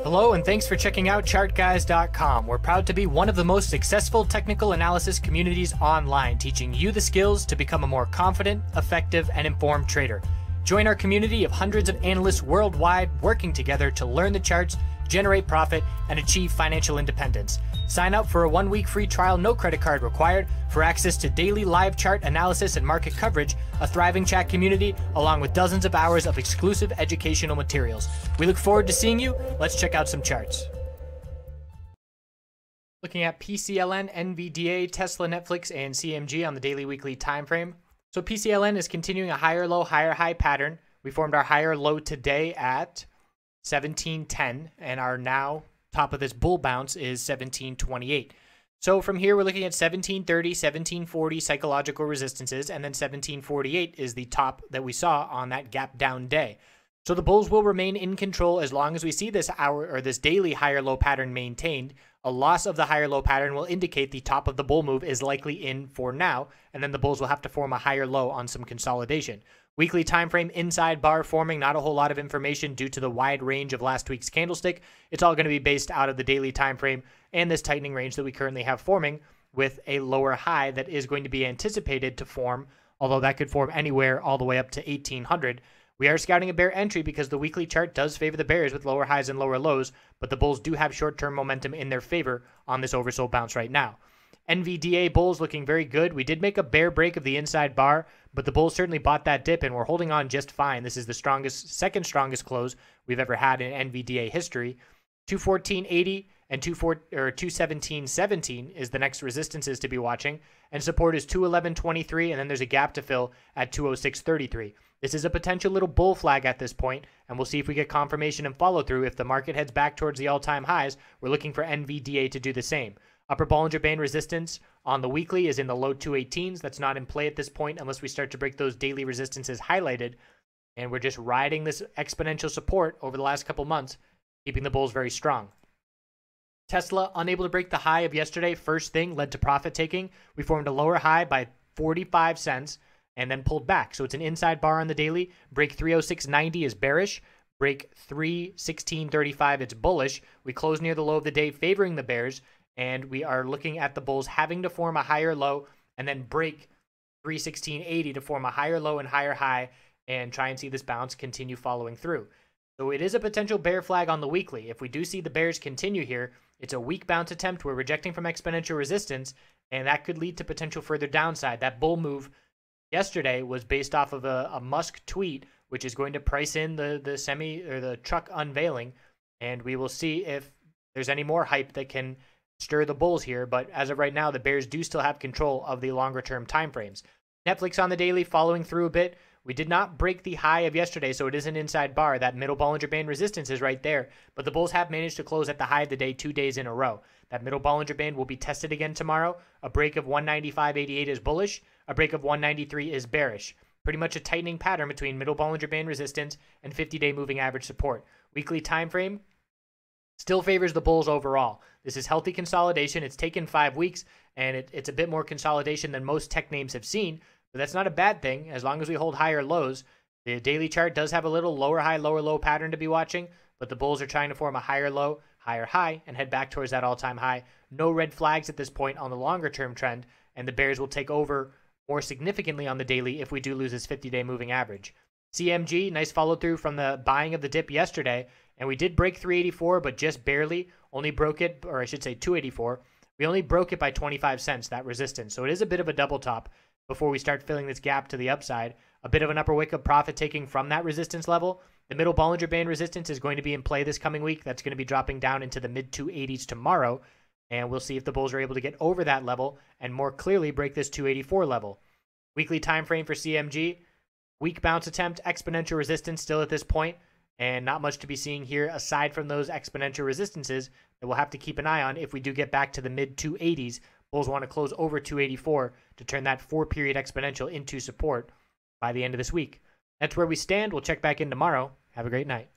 Hello and thanks for checking out TheChartGuys.com. We're proud to be one of the most successful technical analysis communities online, teaching you the skills to become a more confident, effective, and informed trader. Join our community of hundreds of analysts worldwide working together to learn the charts, generate profit, and achieve financial independence. Sign up for a 1-week free trial, no credit card required, for access to daily live chart analysis and market coverage, a thriving chat community, along with dozens of hours of exclusive educational materials. We look forward to seeing you. Let's check out some charts. Looking at PCLN, NVDA, TSLA, NFLX, and CMG on the daily weekly time frame. So PCLN is continuing a higher low, higher high pattern. We formed our higher low today at 1710, and our now top of this bull bounce is 1728. So from here, we're looking at 1730, 1740 psychological resistances, and then 1748 is the top that we saw on that gap down day. So the bulls will remain in control as long as we see this hour or this daily higher low pattern maintained. A loss of the higher low pattern will indicate the top of the bull move is likely in for now, and then the bulls will have to form a higher low on some consolidation. Weekly time frame inside bar forming, not a whole lot of information due to the wide range of last week's candlestick. It's all going to be based out of the daily time frame and this tightening range that we currently have forming, with a lower high that is going to be anticipated to form, although that could form anywhere all the way up to 1800. We are scouting a bear entry because the weekly chart does favor the bears with lower highs and lower lows, but the bulls do have short-term momentum in their favor on this oversold bounce right now. NVDA bulls looking very good. We did make a bear break of the inside bar, but the bulls certainly bought that dip and we're holding on just fine. This is the second strongest close we've ever had in NVDA history. 214.80 and 217.17 is the next resistances to be watching, and support is 211.23, and then there's a gap to fill at 206.33. This is a potential little bull flag at this point, and we'll see if we get confirmation and follow through. If the market heads back towards the all-time highs, we're looking for NVDA to do the same. Upper Bollinger Band resistance on the weekly is in the low 218s. That's not in play at this point unless we start to break those daily resistances highlighted. And we're just riding this exponential support over the last couple months, keeping the bulls very strong. Tesla unable to break the high of yesterday. First thing led to profit taking. We formed a lower high by 45 cents and then pulled back. So it's an inside bar on the daily. Break 306.90 is bearish. Break 316.35, it's bullish. We close near the low of the day favoring the bears. And we are looking at the bulls having to form a higher low and then break 316.80 to form a higher low and higher high and try and see this bounce continue following through. So it is a potential bear flag on the weekly. If we do see the bears continue here, it's a weak bounce attempt. We're rejecting from exponential resistance, and that could lead to potential further downside. That bull move yesterday was based off of a Musk tweet, which is going to price in the truck unveiling, and we will see if there's any more hype that can stir the bulls here. But as of right now, the bears do still have control of the longer term time frames. Netflix on the daily following through a bit. We did not break the high of yesterday, so it is an inside bar. That middle Bollinger Band resistance is right there, but the bulls have managed to close at the high of the day 2 days in a row. That middle Bollinger Band will be tested again tomorrow. A break of 195.88 is bullish. A break of 193 is bearish. Pretty much a tightening pattern between middle Bollinger Band resistance and 50-day moving average support. Weekly time frame still favors the bulls overall. This is healthy consolidation. It's taken 5 weeks, and it's a bit more consolidation than most tech names have seen, but that's not a bad thing as long as we hold higher lows. The daily chart does have a little lower high, lower low pattern to be watching, but the bulls are trying to form a higher low, higher high, and head back towards that all-time high. No red flags at this point on the longer-term trend, and the bears will take over more significantly on the daily if we do lose this 50-day moving average. CMG, nice follow-through from the buying of the dip yesterday, and we did break 384, but just barely. Only broke it, or I should say 284. We only broke it by 25 cents, that resistance. So it is a bit of a double top before we start filling this gap to the upside. A bit of an upper wick of profit taking from that resistance level. The middle Bollinger Band resistance is going to be in play this coming week. That's going to be dropping down into the mid 280s tomorrow. And we'll see if the bulls are able to get over that level and more clearly break this 284 level. Weekly time frame for CMG. Weak bounce attempt, exponential resistance still at this point, and not much to be seeing here aside from those exponential resistances that we'll have to keep an eye on if we do get back to the mid 280s. Bulls want to close over 284 to turn that 4-period exponential into support by the end of this week. That's where we stand. We'll check back in tomorrow. Have a great night.